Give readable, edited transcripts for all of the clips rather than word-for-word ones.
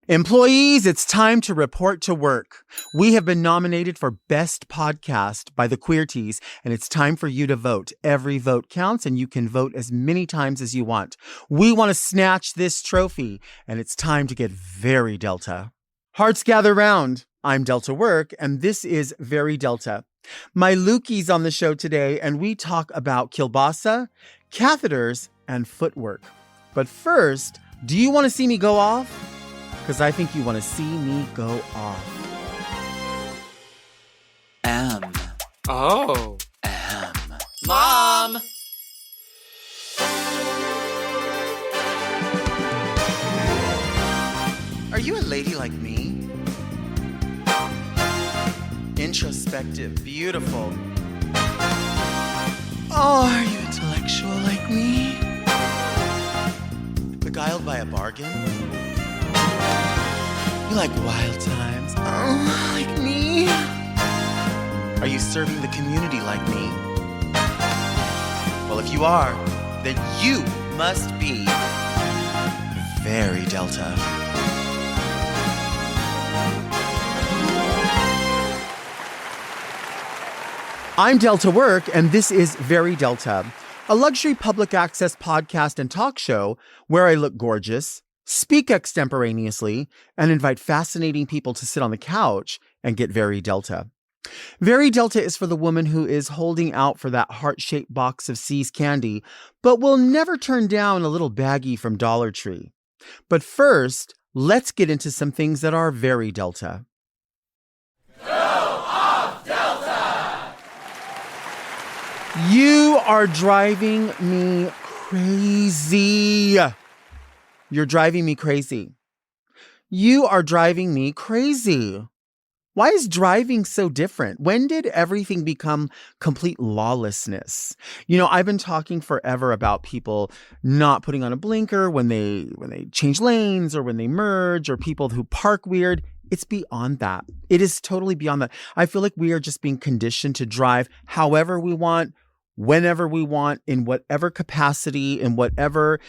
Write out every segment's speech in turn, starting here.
Employees, it's time to report to work. We have been nominated for Best Podcast by the Queer Tees, and it's time for you to vote. Every vote counts, and you can vote as many times as you want. We want to snatch this trophy, and it's time to get very Delta. Hearts gather round. I'm Delta Work, and this is Very Delta. My Lukey's on the show today, and we talk about kielbasa, catheters, and footwork. But first, do you want to see me go off? Because I think you want to see me go off. Oh. Mom! Are you a lady like me? Introspective, beautiful. Oh, are you intellectual like me? Beguiled by a bargain? You like wild times? Oh, like me? Are you serving the community like me? Well, if you are, then you must be very Delta. I'm Delta Work, and this is Very Delta, a luxury public access podcast and talk show where I look gorgeous, speak extemporaneously, and invite fascinating people to sit on the couch and get very Delta. Very Delta is for the woman who is holding out for that heart-shaped box of C's candy, but will never turn down a little baggie from Dollar Tree. But first, let's get into some things that are very Delta. Go off, Delta! You are driving me crazy. You're driving me crazy. You are driving me crazy. Why is driving so different? When did everything become complete lawlessness? You know, I've been talking forever about people not putting on a blinker when they change lanes or when they merge, or people who park weird. It's beyond that. It is totally beyond that. I feel like we are just being conditioned to drive however we want, whenever we want, in whatever capacity, in whatever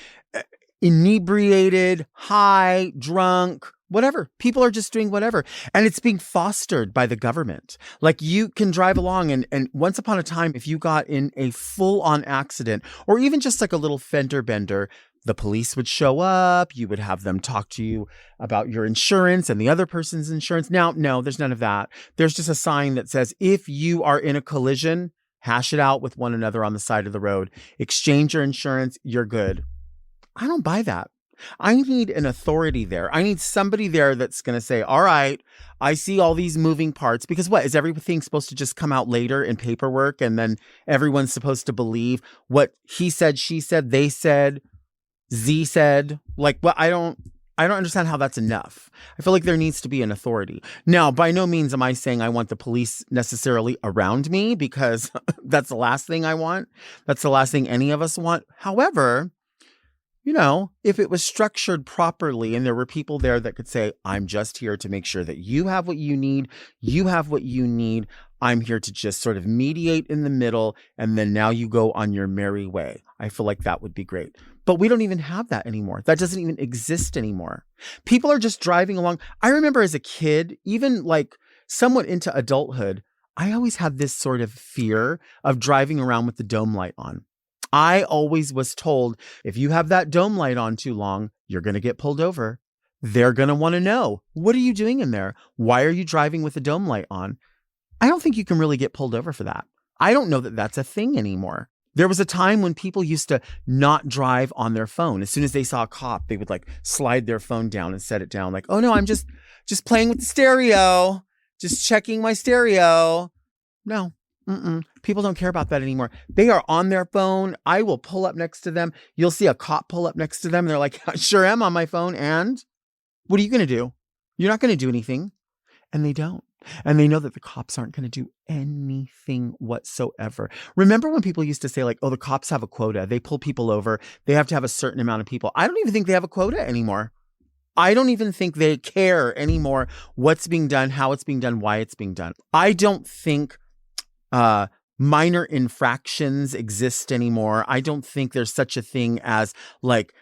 inebriated, high, drunk, whatever. People are just doing whatever. And it's being fostered by the government. Like, you can drive along and once upon a time, if you got in a full-on accident or even just like a little fender bender, the police would show up. You would have them talk to you about your insurance and the other person's insurance. Now, no, there's none of that. There's just a sign that says, if you are in a collision, hash it out with one another on the side of the road. Exchange your insurance. You're good. I don't buy that. I need an authority there. I need somebody there that's going to say, all right, I see all these moving parts. Because what, is everything supposed to just come out later in paperwork and then everyone's supposed to believe what he said, she said, they said, Z said? Like, well, I don't understand how that's enough. I feel like there needs to be an authority. Now, by no means am I saying I want the police necessarily around me, because that's the last thing I want. That's the last thing any of us want. However, you know, if it was structured properly and there were people there that could say, I'm just here to make sure that you have what you need. You have what you need. I'm here to just sort of mediate in the middle. And then now you go on your merry way. I feel like that would be great. But we don't even have that anymore. That doesn't even exist anymore. People are just driving along. I remember as a kid, even like somewhat into adulthood, I always had this sort of fear of driving around with the dome light on. I always was told, if you have that dome light on too long, you're going to get pulled over. They're going to want to know, what are you doing in there? Why are you driving with the dome light on? I don't think you can really get pulled over for that. I don't know that that's a thing anymore. There was a time when people used to not drive on their phone. As soon as they saw a cop, they would like slide their phone down and set it down. Like, oh no, I'm just playing with the stereo, just checking my stereo. No. People don't care about that anymore. They are on their phone. I will pull up next to them. You'll see a cop pull up next to them. And they're like, I sure am on my phone. And what are you going to do? You're not going to do anything. And they don't. And they know that the cops aren't going to do anything whatsoever. Remember when people used to say like, oh, the cops have a quota. They pull people over. They have to have a certain amount of people. I don't even think they have a quota anymore. I don't even think they care anymore what's being done, how it's being done, why it's being done. I don't think minor infractions exist anymore. I don't think there's such a thing as like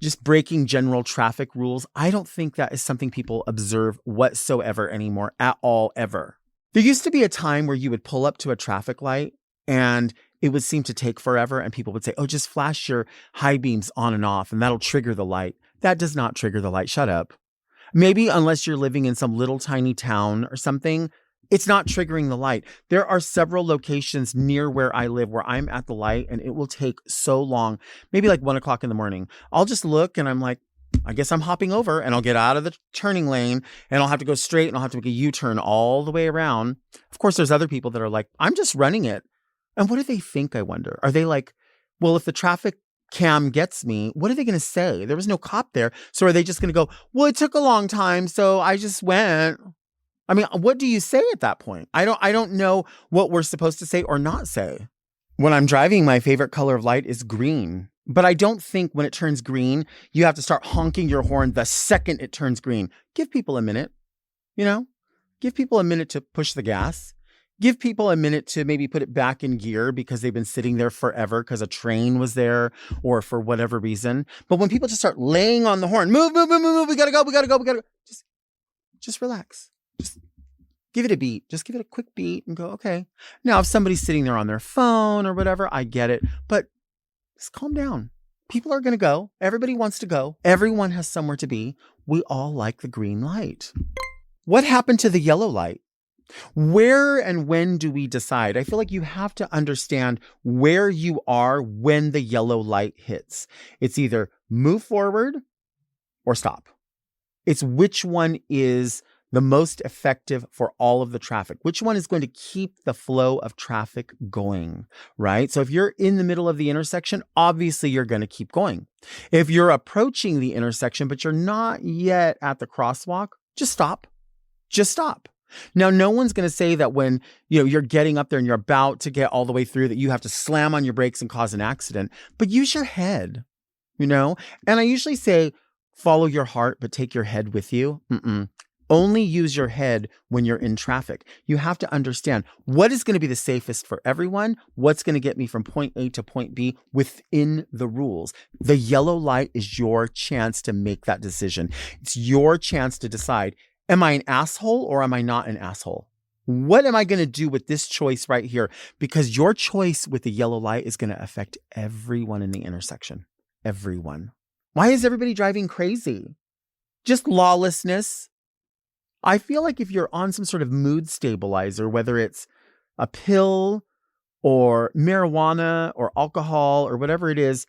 just breaking general traffic rules, I don't think that is something people observe whatsoever anymore at all, ever. There used to be a time where you would pull up to a traffic light and it would seem to take forever. And people would say, oh, just flash your high beams on and off and that'll trigger the light. That does not trigger the light. Shut up. Maybe unless you're living in some little tiny town or something, it's not triggering the light. There are several locations near where I live where I'm at the light and it will take so long, maybe like 1 o'clock in the morning. I'll just look and I'm like, I guess I'm hopping over, and I'll get out of the turning lane and I'll have to go straight and I'll have to make a U-turn all the way around. Of course, there's other people that are like, I'm just running it. And what do they think, I wonder? Are they like, well, if the traffic cam gets me, what are they going to say? There was no cop there. So are they just going to go, well, it took a long time, so I just went. I mean, what do you say at that point? I don't know what we're supposed to say or not say. When I'm driving, my favorite color of light is green. But I don't think when it turns green, you have to start honking your horn the second it turns green. Give people a minute, give people a minute to push the gas. Give people a minute to maybe put it back in gear because they've been sitting there forever because a train was there or for whatever reason. But when people just start laying on the horn, move, we gotta go. Just relax. Just give it a beat. Just give it a quick beat and go, okay. Now, if somebody's sitting there on their phone or whatever, I get it. But just calm down. People are going to go. Everybody wants to go. Everyone has somewhere to be. We all like the green light. What happened to the yellow light? Where and when do we decide? I feel like you have to understand where you are when the yellow light hits. It's either move forward or stop. It's which one is the most effective for all of the traffic, which one is going to keep the flow of traffic going, right? So if you're in the middle of the intersection, obviously you're going to keep going. If you're approaching the intersection, but you're not yet at the crosswalk, just stop. Just stop. Now, no one's going to say that when you're getting up there and you're about to get all the way through that you have to slam on your brakes and cause an accident, but use your head, And I usually say, follow your heart, but take your head with you. Only use your head when you're in traffic. You have to understand what is going to be the safest for everyone, what's going to get me from point A to point B within the rules. The yellow light is your chance to make that decision. It's your chance to decide, am I an asshole or am I not an asshole? What am I going to do with this choice right here? Because your choice with the yellow light is going to affect everyone in the intersection. Everyone. Why is everybody driving crazy? Just lawlessness. I feel like if you're on some sort of mood stabilizer, whether it's a pill or marijuana or alcohol or whatever it is,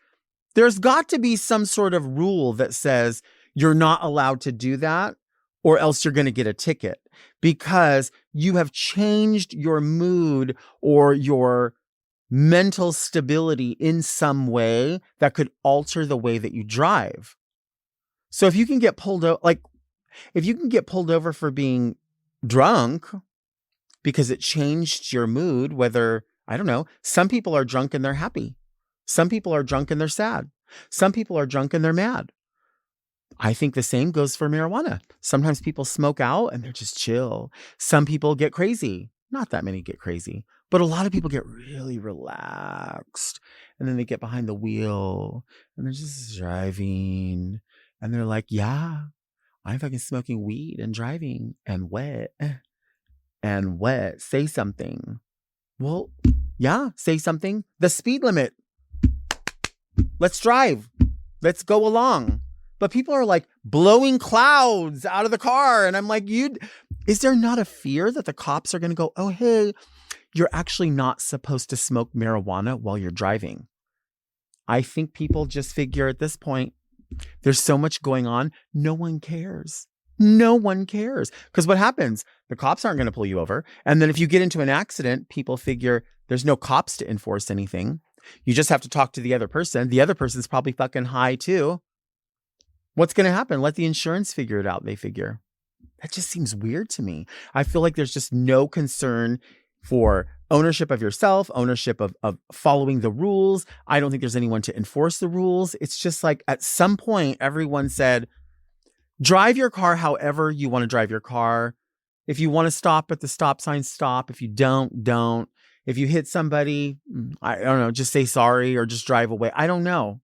there's got to be some sort of rule that says you're not allowed to do that or else you're going to get a ticket because you have changed your mood or your mental stability in some way that could alter the way that you drive. So if you can get pulled over, if you can get pulled over for being drunk because it changed your mood, whether, I don't know, some people are drunk and they're happy. Some people are drunk and they're sad. Some people are drunk and they're mad. I think the same goes for marijuana. Sometimes people smoke out and they're just chill. Some people get crazy. Not that many get crazy, but a lot of people get really relaxed and then they get behind the wheel and they're just driving and they're like, yeah, I'm fucking smoking weed and driving and wet. Say something. Well, yeah, say something. The speed limit. Let's drive. Let's go along. But people are like blowing clouds out of the car. And I'm like, is there not a fear that the cops are going to go, oh, hey, you're actually not supposed to smoke marijuana while you're driving? I think people just figure at this point, there's so much going on. No one cares. No one cares. Because what happens? The cops aren't going to pull you over. And then if you get into an accident, people figure there's no cops to enforce anything. You just have to talk to the other person. The other person's probably fucking high too. What's going to happen? Let the insurance figure it out, they figure. That just seems weird to me. I feel like there's just no concern for ownership of yourself, ownership of following the rules. I don't think there's anyone to enforce the rules. It's just like at some point, everyone said, drive your car however you want to drive your car. If you want to stop at the stop sign, stop. If you don't. If you hit somebody, I don't know, just say sorry or just drive away. I don't know.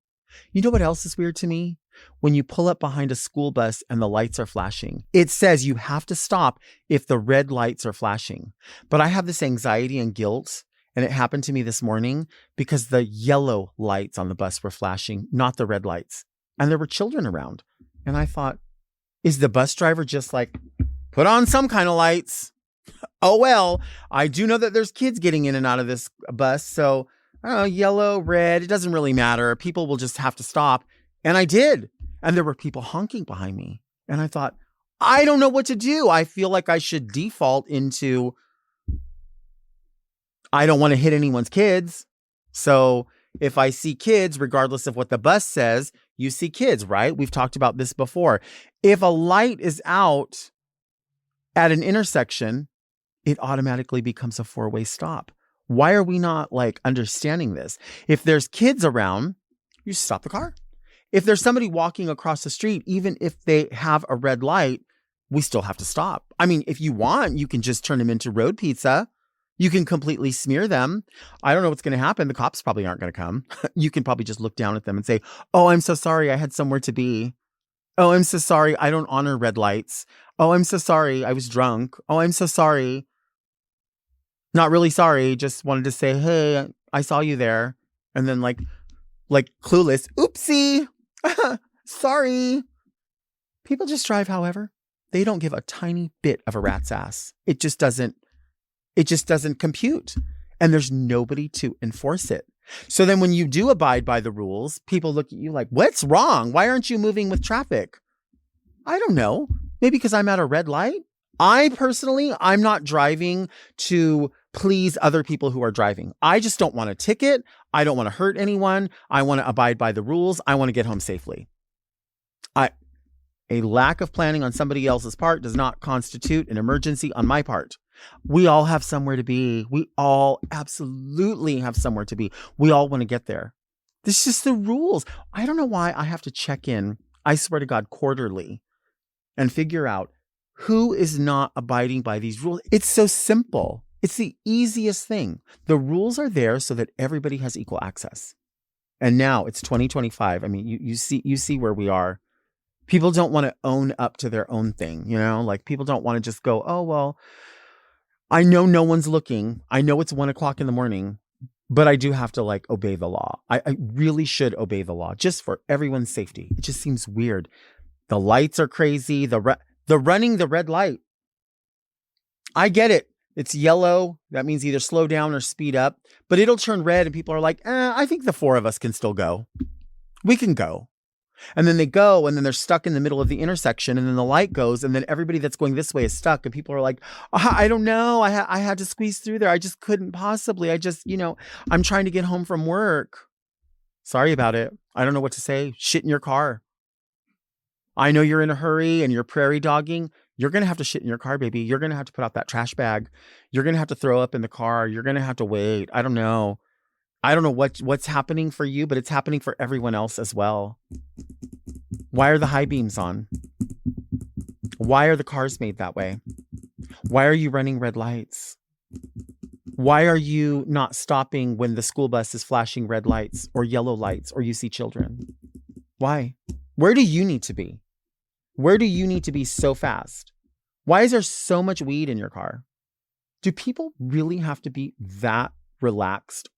You know what else is weird to me? when you pull up behind a school bus and the lights are flashing. It says you have to stop if the red lights are flashing. But I have this anxiety and guilt, and it happened to me this morning because the yellow lights on the bus were flashing, not the red lights. And there were children around. And I thought, is the bus driver just like, put on some kind of lights? Oh, well, I do know that there's kids getting in and out of this bus. So, I don't know, yellow, red, it doesn't really matter. People will just have to stop. And I did. And there were people honking behind me. And I thought, I don't know what to do. I feel like I should default into, I don't want to hit anyone's kids. So if I see kids, regardless of what the bus says, you see kids, right? We've talked about this before. If a light is out at an intersection, it automatically becomes a four-way stop. Why are we not like understanding this? If there's kids around, you stop the car. If there's somebody walking across the street, even if they have a red light, we still have to stop. I mean, if you want, you can just turn them into road pizza. You can completely smear them. I don't know what's going to happen. The cops probably aren't going to come. You can probably just look down at them and say, oh, I'm so sorry. I had somewhere to be. Oh, I'm so sorry. I don't honor red lights. Oh, I'm so sorry. I was drunk. Oh, I'm so sorry. Not really sorry. Just wanted to say, hey, I saw you there. And then like clueless, oopsie. Sorry. People just drive, however. They don't give a tiny bit of a rat's ass. It just doesn't compute. And there's nobody to enforce it. So then when you do abide by the rules, people look at you like, what's wrong? Why aren't you moving with traffic? I don't know. Maybe because I'm at a red light. I'm not driving to please other people who are driving. I just don't want a ticket. I don't want to hurt anyone. I want to abide by the rules. I want to get home safely. A lack of planning on somebody else's part does not constitute an emergency on my part. We all have somewhere to be. We all absolutely have somewhere to be. We all want to get there. This is just the rules. I don't know why I have to check in, I swear to God, quarterly and figure out who is not abiding by these rules. It's so simple. It's the easiest thing. The rules are there so that everybody has equal access. And now it's 2025. I mean, you see where we are. People don't want to own up to their own thing, you know, like people don't want to just go, oh, well, I know no one's looking. I know it's 1 o'clock in the morning, but I do have to like obey the law. I really should obey the law just for everyone's safety. It just seems weird. The lights are crazy. The running the red light. I get it. It's yellow. That means either slow down or speed up, but it'll turn red and people are like, I think the four of us can still go. We can go. And then they go and then they're stuck in the middle of the intersection and then the light goes and then everybody that's going this way is stuck and people are like, I don't know. I had to squeeze through there. I just couldn't possibly. I'm trying to get home from work. Sorry about it. I don't know what to say. Shit in your car. I know you're in a hurry and you're prairie dogging. You're going to have to shit in your car, baby. You're going to have to put out that trash bag. You're going to have to throw up in the car. You're going to have to wait. I don't know. I don't know what's happening for you, but it's happening for everyone else as well. Why are the high beams on? Why are the cars made that way? Why are you running red lights? Why are you not stopping when the school bus is flashing red lights or yellow lights or you see children? Why? Where do you need to be? Where do you need to be so fast? Why is there so much weed in your car? Do people really have to be that relaxed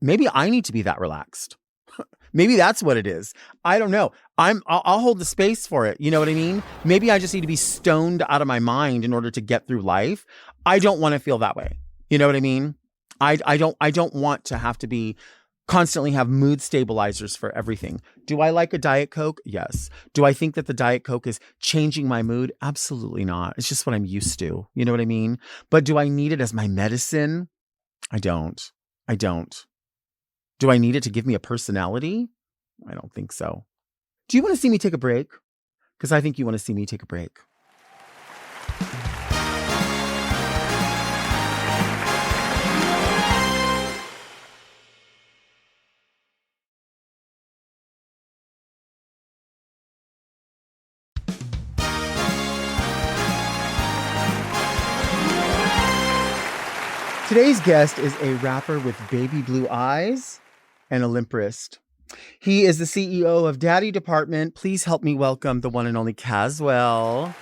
maybe I need to be that relaxed. Maybe that's what it is. I don't know. I'll hold the space for it. You know what I mean? Maybe I just need to be stoned out of my mind in order to get through life. I don't want to feel that way. You know what I mean? I don't want to have to be constantly have mood stabilizers for everything. Do I like a Diet Coke? Yes. Do I think that the Diet Coke is changing my mood? Absolutely not. It's just what I'm used to. You know what I mean? But do I need it as my medicine? I don't. Do I need it to give me a personality? I don't think so. Do you want to see me take a break? Because I think you want to see me take a break. Today's guest is a rapper with baby blue eyes and a limp wrist. He is the CEO of Daddy Department. Please help me welcome the one and only Cazwell.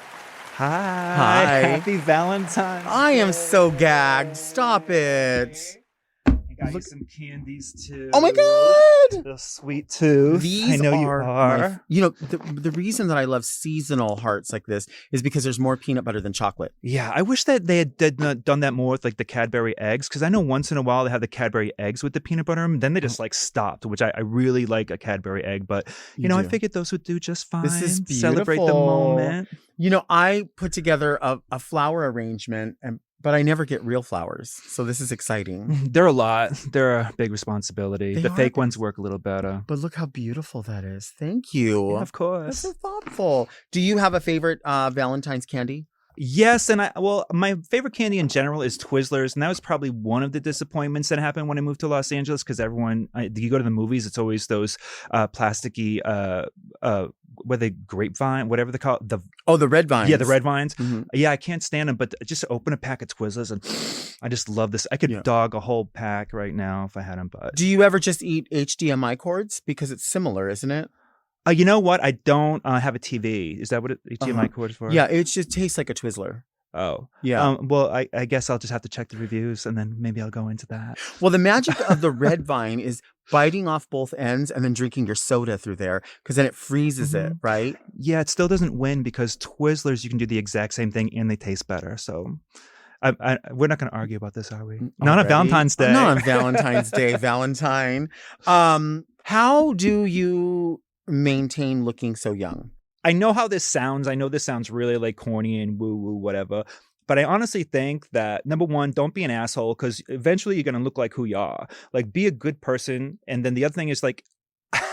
Hi. Hi. Happy Valentine. I am so gagged. Stop it. I got you Look- some candies too. Oh my God. The sweet tooth. These I know you are are. the reason that I love seasonal hearts like this is because there's more peanut butter than chocolate. Yeah, I wish that they had done that more with like the Cadbury eggs, because I know once in a while they have the Cadbury eggs with the peanut butter in them. Then they just like stopped, which I really like a Cadbury egg. But You I do. figured those would do just fine. This is Celebrate the beautiful. moment. I put together a flower arrangement, but I never get real flowers. So this is exciting. They're a lot. They're a big responsibility. They The are fake big. ones work a little better. But look how beautiful that is. Thank you. Yeah, of That's course. so thoughtful. Do you have a favorite Valentine's candy? Yes, and my favorite candy in general is Twizzlers, and that was probably one of the disappointments that happened when I moved to Los Angeles, because you go to the movies, it's always those plasticky what they grapevine, whatever they call it, The red vines. yeah, the red vines. Mhm. Yeah, I can't stand them, but just open a pack of Twizzlers and I just love this. I could dog a whole pack right now if I had them. But Do you ever just eat HDMI cords? Because it's similar, isn't it? you know what? I don't have a TV. Is that what HDMI cord is for? Yeah, it just tastes like a Twizzler. Oh. Yeah. Well, I guess I'll just have to check the reviews and then maybe I'll go into that. Well, the magic of the red vine is biting off both ends and then drinking your soda through there, because then it freezes it, right? Yeah, it still doesn't win because Twizzlers, you can do the exact same thing and they taste better. So we're not going to argue about this, are we? Not on Already? Valentine's Day. Not on Valentine's Day, Valentine. How do you maintain looking so young? I know how this sounds. I know this sounds really like corny and woo-woo, whatever. But I honestly think that, number one, don't be an asshole, because eventually you're going to look like who you are. Like, be a good person. And then the other thing is, like,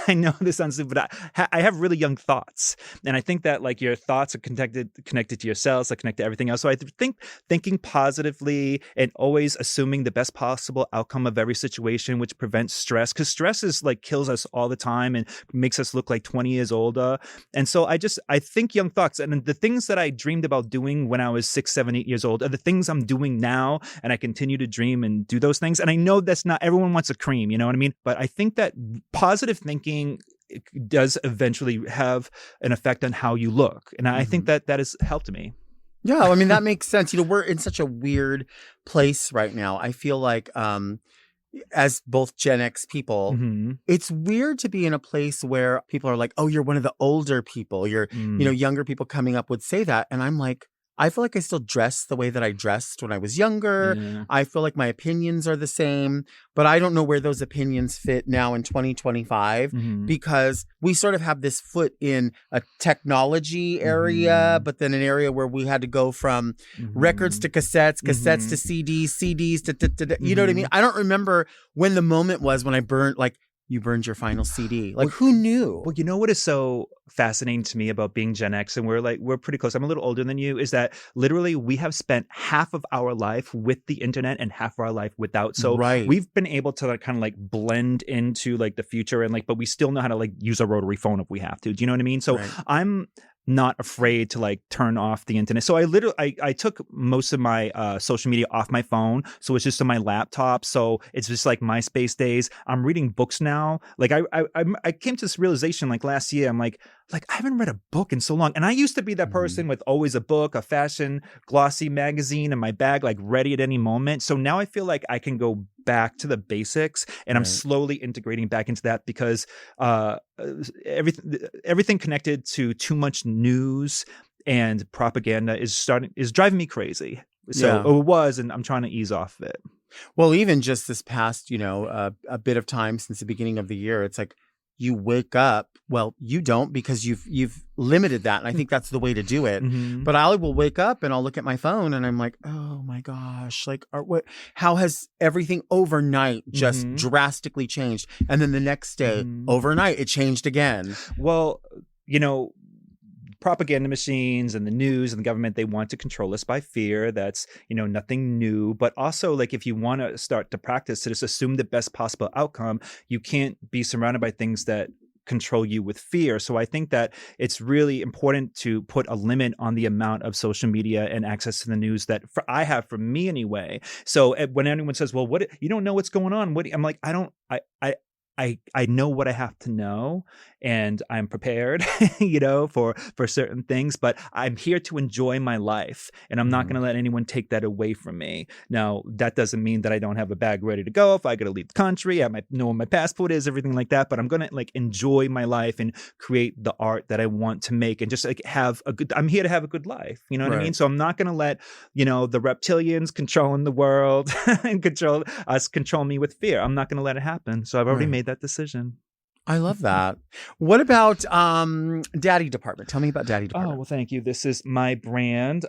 I know this sounds stupid, but I have really young thoughts. And I think that, like, your thoughts are connected to your cells, are connected to everything else. So I think thinking positively and always assuming the best possible outcome of every situation, which prevents stress, because stress is like kills us all the time and makes us look like 20 years older. And so I think young thoughts, and the things that I dreamed about doing when I was 6, 7, 8 years old are the things I'm doing now. And I continue to dream and do those things. And I know that's not everyone wants a cream, you know what I mean? But I think that positive thinking does eventually have an effect on how you look. And I think that has helped me. Yeah, I mean, that makes sense. We're in such a weird place right now. I feel like as both Gen X people, it's weird to be in a place where people are like, oh, you're one of the older people. You're, younger people coming up would say that. And I'm like, I feel like I still dress the way that I dressed when I was younger. Yeah. I feel like my opinions are the same, but I don't know where those opinions fit now in 2025 because we sort of have this foot in a technology area, but then an area where we had to go from records to cassettes, cassettes to CDs, CDs to you know what I mean? I don't remember when the moment was when I burned, like, you burned your final CD. Like, who knew? Well, you know what is so fascinating to me about being Gen X, and we're pretty close. I'm a little older than you, is that literally we have spent half of our life with the internet and half of our life without. So we've been able to like kind of like blend into like the future and like, but we still know how to like use a rotary phone if we have to. Do you know what I mean? So I'm not afraid to like turn off the internet. So I took most of my social media off my phone. So it's just on my laptop. So it's just like MySpace days. I'm reading books now. Like I came to this realization like last year. I'm like I haven't read a book in so long. And I used to be that person with always a book, a fashion glossy magazine in my bag, like ready at any moment. So now I feel like I can go back to the basics, and I'm slowly integrating back into that because everything connected to too much news and propaganda is driving me crazy. So it was, and I'm trying to ease off of it. Well, even just this past, a bit of time since the beginning of the year, it's like you wake up. Well, you don't, because you've limited that, and I think that's the way to do it. But I will wake up and I'll look at my phone and I'm like, oh my gosh, like how has everything overnight just drastically changed? And then the next day, overnight, it changed again. Well, propaganda machines and the news and the government, they want to control us by fear. That's, nothing new. But also, like, if you want to start to practice to just assume the best possible outcome, you can't be surrounded by things that control you with fear. So I think that it's really important to put a limit on the amount of social media and access to the news that I have, for me anyway. So when anyone says, well, what, you don't know what's going on, I'm like, I know what I have to know, and I'm prepared, for certain things, but I'm here to enjoy my life, and I'm not going to let anyone take that away from me. Now, that doesn't mean that I don't have a bag ready to go if I got to leave the country. I might know where my passport is, everything like that, but I'm going to like enjoy my life and create the art that I want to make, and just like I'm here to have a good life. You know what I mean? So I'm not going to let, the reptilians controlling the world and control me with fear. I'm not going to let it happen. So I've already made that decision. I love that. What about Daddy Department? Tell me about Daddy Department. Oh, well, thank you. This is my brand.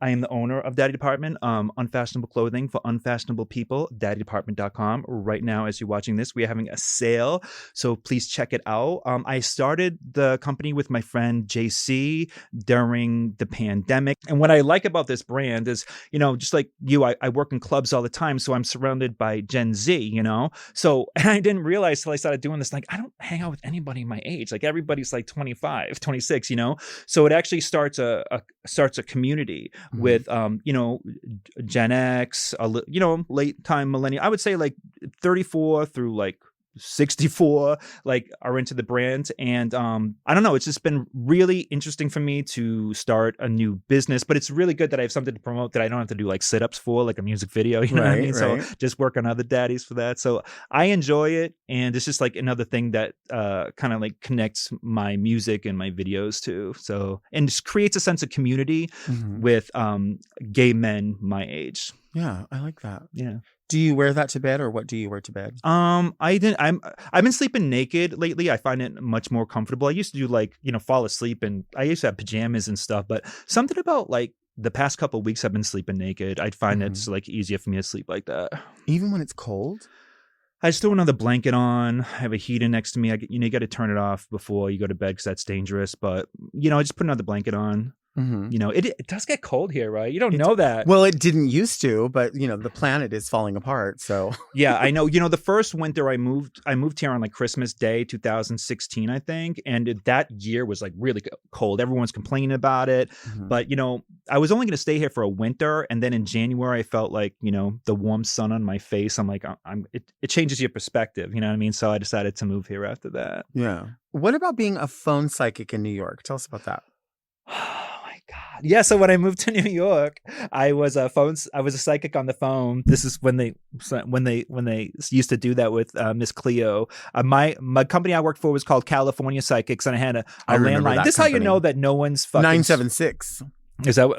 I am the owner of Daddy Department, unfashionable clothing for unfashionable people, daddydepartment.com. Right now, as you're watching this, we are having a sale, so please check it out. I started the company with my friend JC during the pandemic. And what I like about this brand is, just like you, I work in clubs all the time, so I'm surrounded by Gen Z, So, and I didn't realize till I started doing this, like, I don't hang out with anybody my age. Like, everybody's like 25, 26, So it actually starts a community with Gen X, late time millennial. I would say like 34 through like 64 like are into the brand, and I don't know, it's just been really interesting for me to start a new business, but it's really good that I have something to promote that I don't have to do like sit-ups for, like a music video, you know what I mean? So just work on other daddies for that. So I enjoy it, and it's just like another thing that kind of like connects my music and my videos too. So, and just creates a sense of community with gay men my age. Yeah, I like that. Yeah. Do you wear that to bed, or what do you wear to bed? I've been sleeping naked lately. I find it much more comfortable. I used to do like, fall asleep, and I used to have pajamas and stuff, but something about like the past couple of weeks I've been sleeping naked. I find it's like easier for me to sleep like that. Even when it's cold? I just throw another blanket on. I have a heater next to me. You got to turn it off before you go to bed because that's dangerous. But, I just put another blanket on. It does get cold here, right? You don't know that. Well, it didn't used to, but the planet is falling apart. So yeah, I know. The first winter I moved here on like Christmas Day, 2016, I think, and that year was like really cold. Everyone's complaining about it, but I was only going to stay here for a winter, and then in January I felt like the warm sun on my face. I'm like, it changes your perspective. You know what I mean? So I decided to move here after that. Yeah. What about being a phone psychic in New York? Tell us about that. God. Yeah, so when I moved to New York, I was a psychic on the phone. This is when they used to do that with Miss Cleo. My company I worked for was called California Psychics, and I had a landline. This is how you know that no one's fucking 976. Is that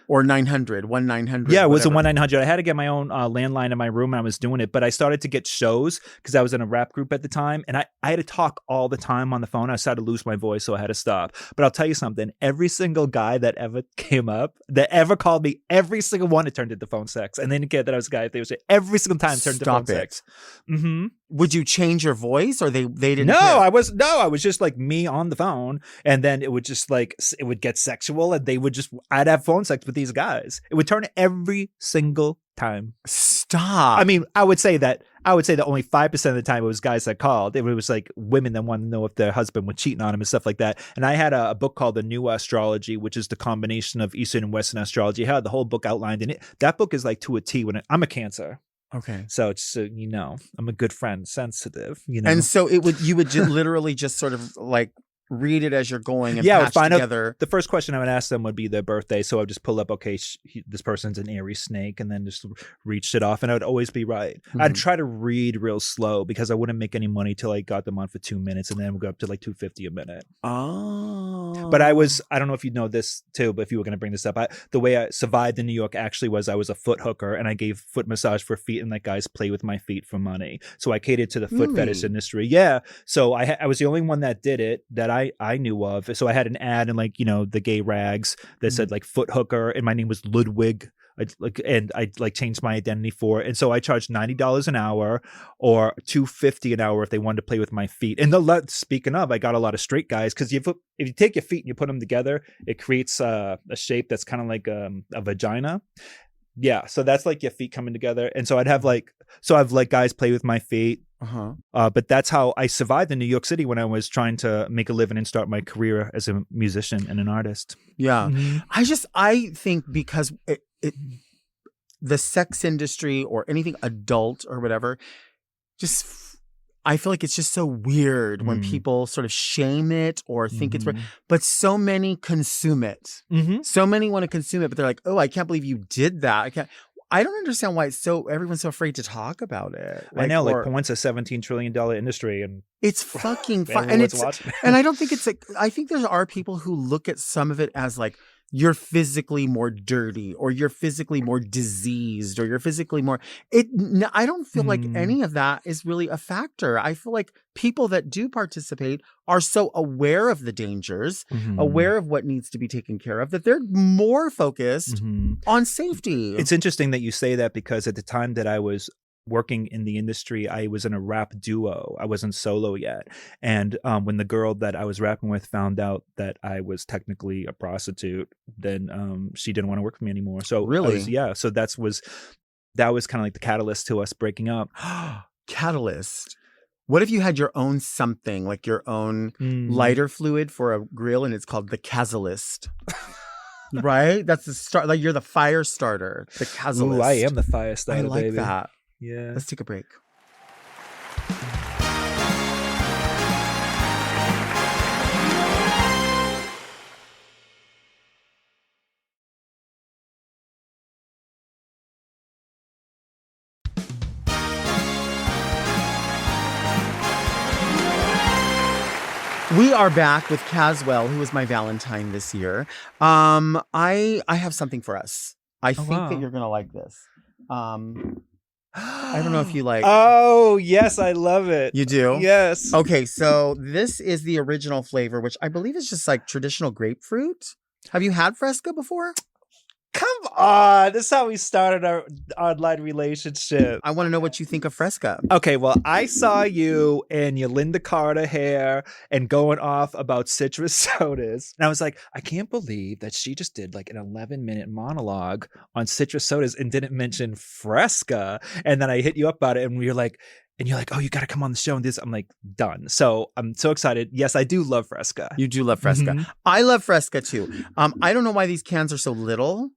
or 900, 1-900? Yeah, it was a 1-900. I had to get my own landline in my room, and I was doing it. But I started to get shows because I was in a rap group at the time, and I had to talk all the time on the phone. I started to lose my voice, so I had to stop. But I'll tell you something: every single guy that ever came up, that ever called me, every single one, it turned into phone sex, and they didn't care that I was a guy. They would say every single time it turned into phone sex. Would you change your voice, or they didn't? No, care? I was just like me on the phone, and then it would just like it would get sexual, and I'd have phone sex with these guys. It would turn every single time. Stop. I mean, I would say that only 5% of the time it was guys that called. It was like women that wanted to know if their husband was cheating on them and stuff like that. And I had a book called The New Astrology, which is the combination of Eastern and Western astrology. I had the whole book outlined in it. That book is like to a T. I'm a Cancer. Okay. So it's I'm a good friend, sensitive. And so you would literally just sort of like read it as you're going and patch patch together. The first question I would ask them would be their birthday. So I would just pull up, okay, this person's an Aries snake, and then just read shit off, and I would always be right. I'd try to read real slow because I wouldn't make any money till I got them on for 2 minutes, and then we'd go up to like $2.50 a minute. Oh. But I don't know if you know this too, but if you were going to bring this up, the way I survived in New York actually was I was a foot hooker, and I gave foot massage for feet and let guys play with my feet for money. So I catered to the foot fetish industry. Yeah. So I was the only one that did it that I knew of. So I had an ad in like, the gay rags that said like foot hooker, and my name was Ludwig. I changed my identity for it. And so I charged $90 an hour or $250 an hour if they wanted to play with my feet. And speaking of, I got a lot of straight guys because if you take your feet and you put them together, it creates a shape that's kind of like a vagina. Yeah, so that's like your feet coming together. And so I've guys play with my feet. But that's how I survived in New York City when I was trying to make a living and start my career as a musician and an artist. Yeah. I think because the sex industry or anything adult or whatever, just I feel like it's just so weird when people sort of shame it or think it's weird. But so many consume it. So many want to consume it, but they're like, oh, I can't believe you did that. I don't understand why everyone's so afraid to talk about it. I know, like porn's a $17 trillion industry, and it's fucking fun. And I don't think it's like, I think there are people who look at some of it as like, you're physically more dirty, or you're physically more diseased, or you're physically more I don't feel like any of that is really a factor. I feel like people that do participate are so aware of the dangers, aware of what needs to be taken care of, that they're more focused on safety. It's interesting that you say that, because at the time that I was working in the industry, I was in a rap duo. I wasn't solo yet. And when the girl that I was rapping with found out that I was technically a prostitute, then she didn't want to work for me anymore. So really? So that was kind of like the catalyst to us breaking up. Catalyst. What if you had your own something, like your own lighter fluid for a grill, and it's called the Cazwell? Right? That's the start. Like, you're the fire starter. The Cazwell. Ooh, I am the fire starter, I like baby. that. Yeah. Let's take a break. We are back with Cazwell, who was my Valentine this year. I have something for us. I think that you're gonna like this. I don't know if you like. Oh, yes, I love it. You do? Yes. Okay, so this is the original flavor, which I believe is just like traditional grapefruit. Have you had Fresca before? Come on. This is how we started our online relationship. I want to know what you think of Fresca. Okay, well, I saw you in your Linda Carter hair and going off about citrus sodas. And I was like, I can't believe that she just did like an 11-minute monologue on citrus sodas and didn't mention Fresca. And then I hit you up about it, and you're like, oh, you got to come on the show and this. I'm like, done. So I'm so excited. Yes, I do love Fresca. You do love Fresca. I love Fresca too. I don't know why these cans are so little.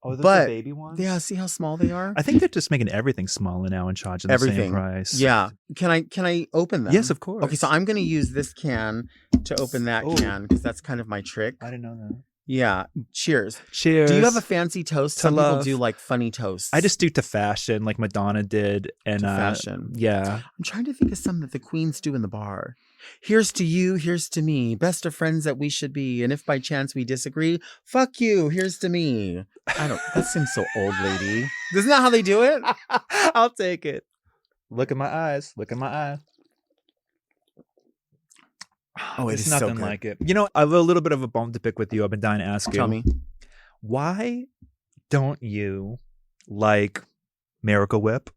Oh, those but are baby ones? Yeah, see how small they are? I think they're just making everything smaller now and charging the same price. Yeah. Can I open them? Yes, of course. Okay, so I'm going to use this can to open that can, because that's kind of my trick. I didn't know that. Yeah. Cheers. Cheers. Do you have a fancy toast? Some people do like funny toasts. I just do to fashion, like Madonna did. And to fashion. Yeah. I'm trying to think of some that the queens do in the bar. Here's to you, here's to me, best of friends that we should be. And if by chance we disagree, fuck you, here's to me. That seems so old, lady. Isn't that how they do it? I'll take it. Look at my eyes. Look at my eyes. Oh, it's is nothing so good. like it. You know, I have a little bit of a bone to pick with you. I've been dying to ask you. Tell me. Why don't you like Miracle Whip?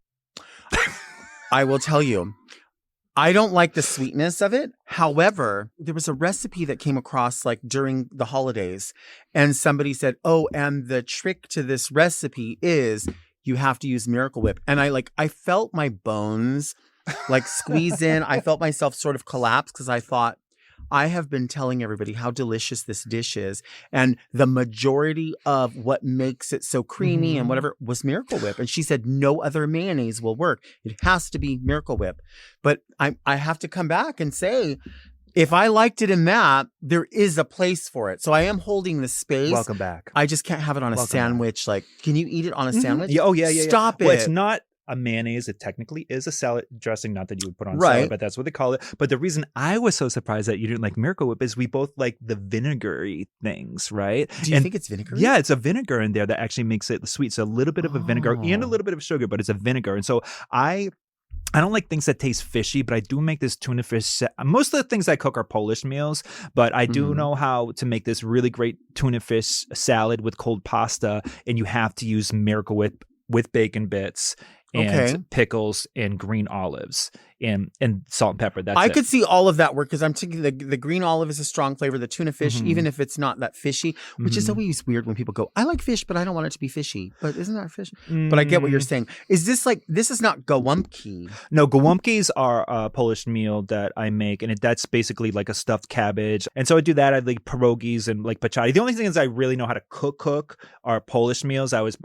I will tell you. I don't like the sweetness of it. However, there was a recipe that came across like during the holidays, and somebody said, oh, and the trick to this recipe is you have to use Miracle Whip. And I felt my bones like squeeze in. I felt myself sort of collapse, because I thought, I have been telling everybody how delicious this dish is. And the majority of what makes it so creamy and whatever was Miracle Whip. And she said, no other mayonnaise will work. It has to be Miracle Whip. But I have to come back and say, if I liked it in that, there is a place for it. So I am holding the space. Welcome back. I just can't have it on a sandwich. Back. Like, can you eat it on a sandwich? Oh, yeah. Stop it. Well, it's not a mayonnaise. It technically is a salad dressing, not that you would put on right. salad, but that's what they call it. But the reason I was so surprised that you didn't like Miracle Whip is we both like the vinegary things, right? Do you think it's vinegar? Yeah, it's a vinegar in there that actually makes it sweet. So a little bit of a vinegar and a little bit of sugar, but it's a vinegar. And so I don't like things that taste fishy, but I do make this tuna fish. Most of the things I cook are Polish meals, but I do know how to make this really great tuna fish salad with cold pasta, and you have to use Miracle Whip with bacon bits and pickles and green olives and salt and pepper. That's I could see all of that work, because I'm thinking the green olive is a strong flavor. The tuna fish, even if it's not that fishy, which is always weird when people go, I like fish, but I don't want it to be fishy. But isn't that fish? But I get what you're saying. Is this this is not gołąbki? No, gołąbkis are a Polish meal that I make, and that's basically like a stuffed cabbage. And so I do that. I like pierogies and like pachadi. The only thing is I really know how to cook are Polish meals. I was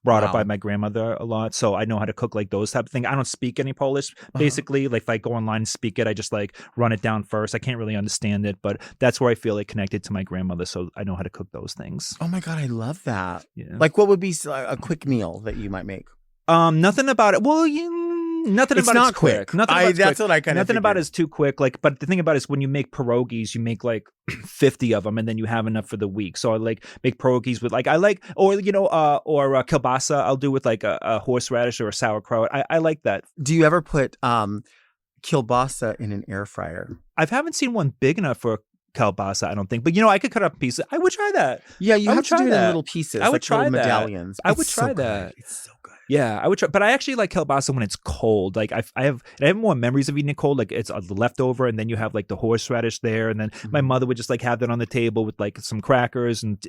brought up by my grandmother a lot, so I know how to cook like those type of things. I don't speak any Polish, English, basically. Like if I go online and speak it, I just like run it down first. I can't really understand it, but that's where I feel like connected to my grandmother, so I know how to cook those things. Oh my God, I love that. Yeah. Like what would be a quick meal that you might make? Nothing about it. Well, nothing It's about not it's quick. quick. Nothing about That's quick. what I kind of Nothing about it's too quick. Like, but the thing about it is when you make pierogies, you make like 50 of them, and then you have enough for the week. So I like make pierogies with like or kielbasa. I'll do with like a horseradish or a sauerkraut. I like that. Do you ever put kielbasa in an air fryer? I haven't seen one big enough for kielbasa, I don't think. But I could cut up pieces. I would try that. Yeah, you I have would to do try it in that. little pieces. I would like try little that. medallions. I would It's try so that. good. It's so good. Yeah, I would try, but I actually like kielbasa when it's cold. Like I have more memories of eating it cold. Like it's a leftover, and then you have like the horseradish there, and then my mother would just like have that on the table with like some crackers and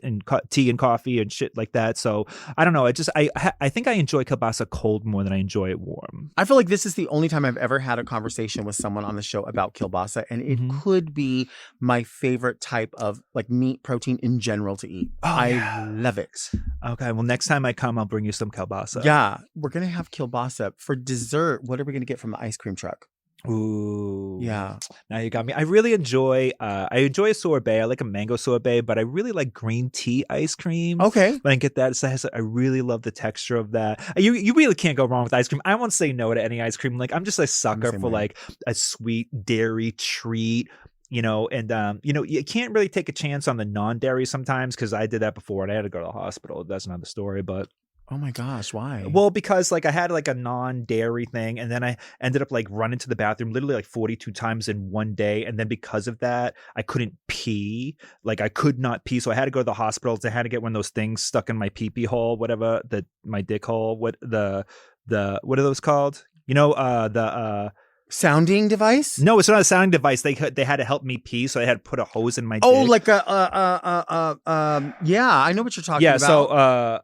tea and coffee and shit like that. So I don't know. I think I enjoy kielbasa cold more than I enjoy it warm. I feel like this is the only time I've ever had a conversation with someone on the show about kielbasa, and it could be my favorite type of like meat protein in general to eat. I love it. Okay, well next time I come, I'll bring you some kielbasa. Yeah, we're gonna have kielbasa for dessert. What are we gonna get from the ice cream truck? Ooh. Yeah. Now you got me. I really enjoy a sorbet. I like a mango sorbet, but I really like green tea ice cream. Okay. When I get that, I really love the texture of that. You really can't go wrong with ice cream. I won't say no to any ice cream. Like I'm just a sucker for like a sweet dairy treat. You can't really take a chance on the non-dairy sometimes because I did that before and I had to go to the hospital. That's another story, but oh my gosh, why? well, because like I had like a non-dairy thing and then I ended up like running to the bathroom literally like 42 times in one day. And then because of that, I couldn't pee. Like I could not pee. So I had to go to the hospital. I had to get one of those things stuck in my pee-pee hole, whatever, my dick hole. What are those called? Sounding device? No, it's not a sounding device. They had to help me pee, so I had to put a hose in my dick. Oh, like yeah, I know what you're talking about. So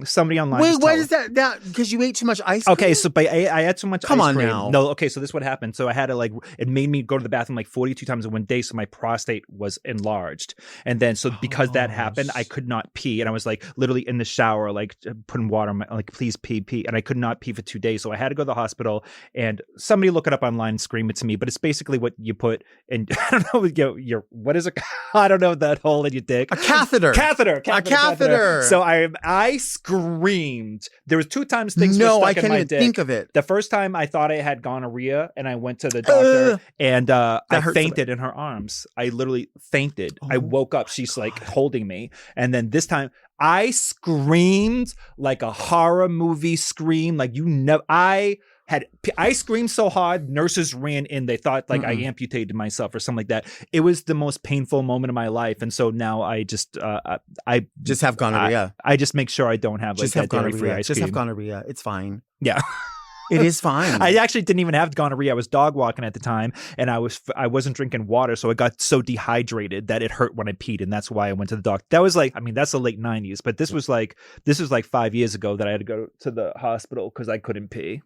somebody online. Wait, what is that? That because you ate too much ice cream? Okay, so but I had too much Come ice on cream. now. No, okay, so this is what happened. So I had to it made me go to the bathroom like 42 times in one day, so my prostate was enlarged. And then so because that happened, I could not pee. And I was like literally in the shower, like putting water on my like, please pee. And I could not pee for 2 days. So I had to go to the hospital and somebody look it up online and scream it to me. But it's basically what you put in I don't know, your what is it? I don't know that hole in your dick. A catheter. A catheter. So I screamed. There was 2 times things were stuck I in can't my even dick. think of it. The first time I thought I had gonorrhea and I went to the doctor and I fainted in her arms. I literally fainted. I woke up. She's like holding me. And then this time I screamed like a horror movie scream. Like I screamed so hard, nurses ran in. They thought like I amputated myself or something like that. It was the most painful moment of my life. And so now I just have gonorrhea. I just make sure I don't have like just that have dairy-free gonorrhea. ice Just cream. have gonorrhea. It's fine. Yeah. It is fine. I actually didn't even have gonorrhea. I was dog walking at the time and I wasn't drinking water. So I got so dehydrated that it hurt when I peed. And that's why I went to the doctor. That was like, I mean, that's the late 90s, but this was like 5 years ago that I had to go to the hospital because I couldn't pee.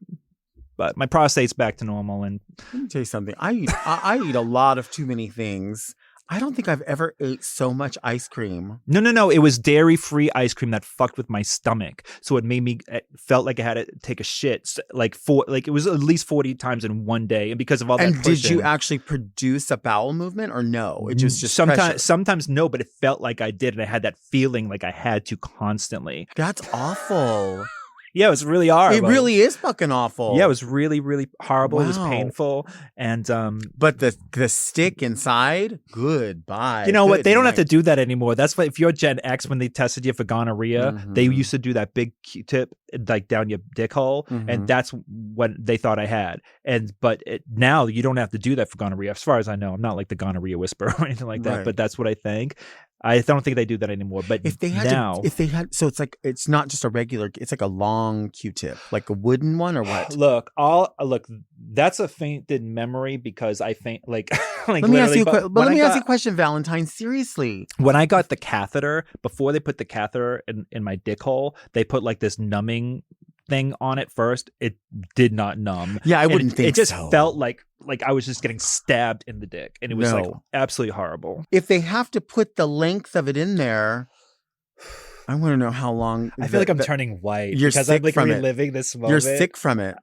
But my prostate's back to normal. And let me tell you something. I eat a lot of too many things. I don't think I've ever ate so much ice cream. No. It was dairy-free ice cream that fucked with my stomach. So it felt like I had to take a shit. It was at least 40 times in one day. And because of all that And pushing, did you actually produce a bowel movement or no? It was just sometimes no, but it felt like I did. And I had that feeling like I had to constantly. That's awful. Yeah, it was really horrible. It really is fucking awful. Yeah, it was really, really horrible. Wow. It was painful. And but the stick inside, goodbye. You know what? They don't have to do that anymore. That's why if you're Gen X, when they tested you for gonorrhea, they used to do that big Q-tip like down your dick hole, and that's what they thought I had. But now you don't have to do that for gonorrhea, as far as I know. I'm not like the gonorrhea whisperer or anything like that, but that's what I think. I don't think they do that anymore. But if they had, so it's like it's not just a regular. It's like a long Q-tip, like a wooden one, or what? Look, that's a fainted memory because I faint like. Let me ask you a question, Valentine. Seriously, when I got the catheter, before they put the catheter in my dick hole, they put like this numbing thing on it first. It did not numb. Yeah, I wouldn't think it just so. felt like I was just getting stabbed in the dick, and it was like absolutely horrible. If they have to put the length of it in there, I want to know how long. I feel like I'm turning white you're because sick I'm like from reliving this moment. You're sick from it.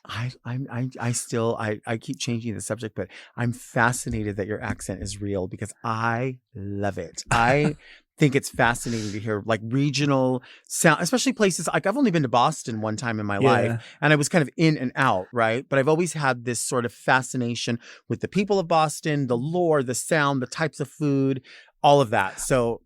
I keep changing the subject, but I'm fascinated that your accent is real because I love it. I think it's fascinating to hear like regional sound, especially places like I've only been to Boston one time in my life, and I was kind of in and out, right? But I've always had this sort of fascination with the people of Boston, the lore, the sound, the types of food, all of that. So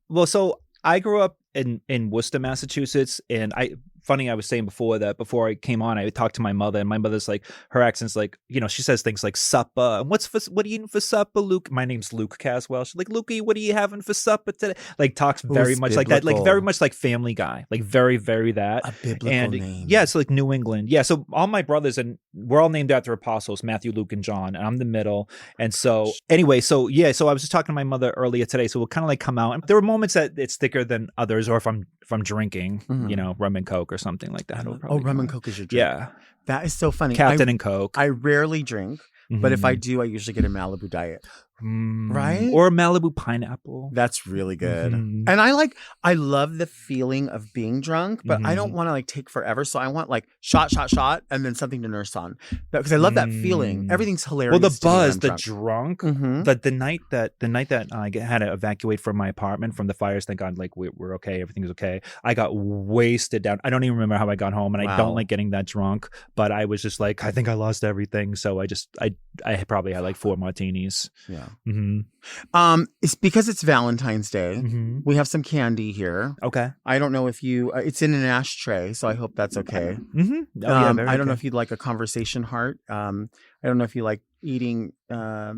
I grew up in Worcester, Massachusetts, and I was saying before I came on, I talked to my mother, and my mother's like, her accent's like, she says things like supper. And what are you eating for supper, Luke? My name's Luke Cazwell. She's like, Lukey, what are you having for supper today? Like talks very much like that, like very much like Family Guy, like very, very that. A biblical name. Yeah, it's like New England. Yeah, so all my brothers, and we're all named after apostles, Matthew, Luke, and John, and I'm the middle. And so anyway, so I was just talking to my mother earlier today, so we'll kind of like come out. And there were moments that it's thicker than others, or if I'm drinking, rum and Coke or something like that. Rum and Coke is your drink. Yeah. That is so funny. Captain and Coke. I rarely drink, but if I do, I usually get a Malibu Diet. Right? Or a Malibu Pineapple. That's really good. And I love the feeling of being drunk, but I don't want to like take forever. So I want like shot, and then something to nurse on. Because I love that feeling. Everything's hilarious. Well, the buzz, the drunk, the night that I had to evacuate from my apartment from the fires, thank God, like we're okay, everything's okay. I got wasted down. I don't even remember how I got home, and I don't like getting that drunk, but I was just like, I think I lost everything. So I probably had like 4 martinis. Yeah. It's because it's Valentine's Day. We have some candy here. Okay. I don't know if you it's in an ashtray, so I hope that's okay. I don't know if you'd like a conversation heart. I don't know if you like eating I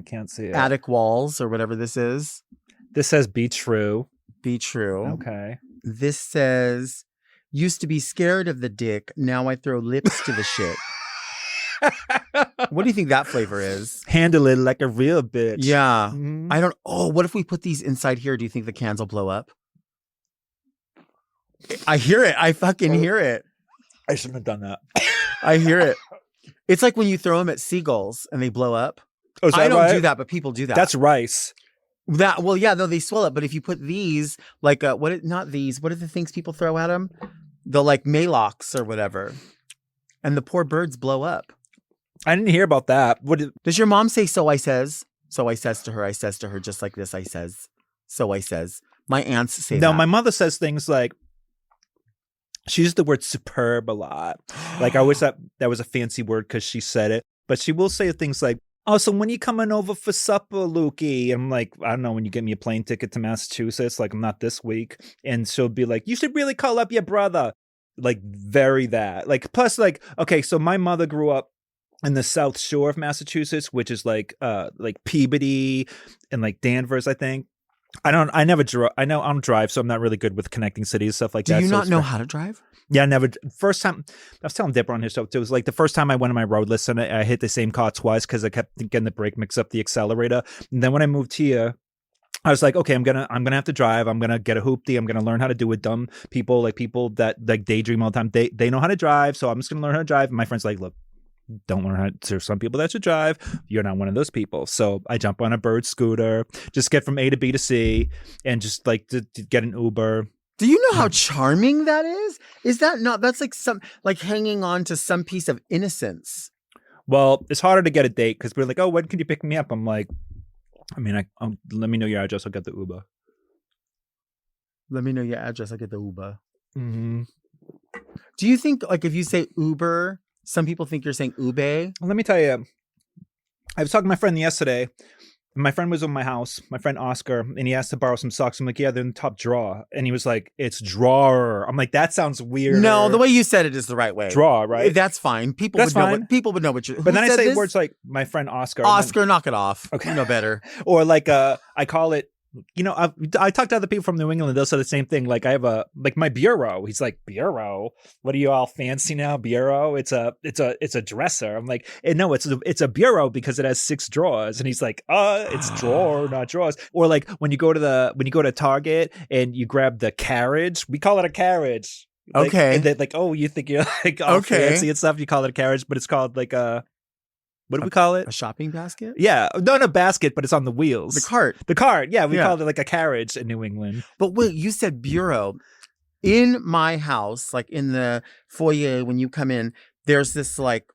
can't see it. attic walls or whatever this is. This says be true. Be true. Okay. This says used to be scared of the dick, now I throw lips to the shit. What do you think that flavor is? Handle it like a real bitch. Yeah. What if we put these inside here? Do you think the cans will blow up? I hear it. I fucking hear it. I shouldn't have done that. I hear it. It's like when you throw them at seagulls and they blow up. Oh, I don't do that, but people do that. That's rice. They swell up. But if you put these, like, not these, what are the things people throw at them? The like Malox or whatever. And the poor birds blow up. I didn't hear about that. Does your mom say, so I says? So I says to her, just like this, I says. So I says. My aunts say that. No, my mother says things like, she used the word superb a lot. Like I wish that was a fancy word because she said it. But she will say things like, oh, so when you coming over for supper, Lukey? I'm like, I don't know, when you get me a plane ticket to Massachusetts, like I'm not this week. And she'll be like, you should really call up your brother. Like very that. Like plus like, okay, so my mother grew up in the South Shore of Massachusetts, which is like Peabody and like Danvers, I think. I don't drive, so I'm not really good with connecting cities, stuff like that. Do you not know how to drive? Yeah, never. First time, I was telling Dipper on his show too. It was like the first time I went on my road list and I hit the same car twice because I kept getting the brake mix up the accelerator. And then when I moved here, I was like, okay, I'm gonna have to drive. I'm gonna get a hoopty. I'm gonna learn how to do it. Dumb people, like people that like daydream all the time, they know how to drive. So I'm just gonna learn how to drive. And my friend's like, look, don't learn how to. There's some people that should drive. You're not one of those people. So I jump on a bird scooter, just get from A to B to C, and just like to get an Uber. Do you know how charming that is? Is that not? That's like like hanging on to some piece of innocence. Well, it's harder to get a date because we're like, oh, when can you pick me up? I'm like, let me know your address. I'll get the Uber. Let me know your address. I'll get the Uber. Mm-hmm. Do you think like if you say Uber, some people think you're saying Ube? Well, let me tell you, I was talking to my friend yesterday. My friend was in my house, my friend Oscar, and he asked to borrow some socks. I'm like, yeah, they're in the top drawer. And he was like, it's drawer. I'm like, that sounds weird. No, the way you said it is the right way. Drawer, right? That's fine. People would know what you're. But then I say words like my friend Oscar. Oscar, knock it off. Okay. You know better. Or like I call it, I talk to other people from New England. They'll say the same thing. Like I have my bureau. He's like, bureau? What are you all fancy now? Bureau? It's a dresser. I'm like, no, it's a bureau because it has 6 drawers. And he's like, it's drawer, not drawers. Or like when you go to Target and you grab the carriage, we call it a carriage. Like, okay. And they're like, oh, you think you're like all fancy and stuff. You call it a carriage, but it's called like what do we call it? A shopping basket? Yeah. Not a basket, but it's on the wheels. The cart. The cart. Yeah. We call it like a carriage in New England. But wait, you said bureau. In my house, like in the foyer when you come in, there's this like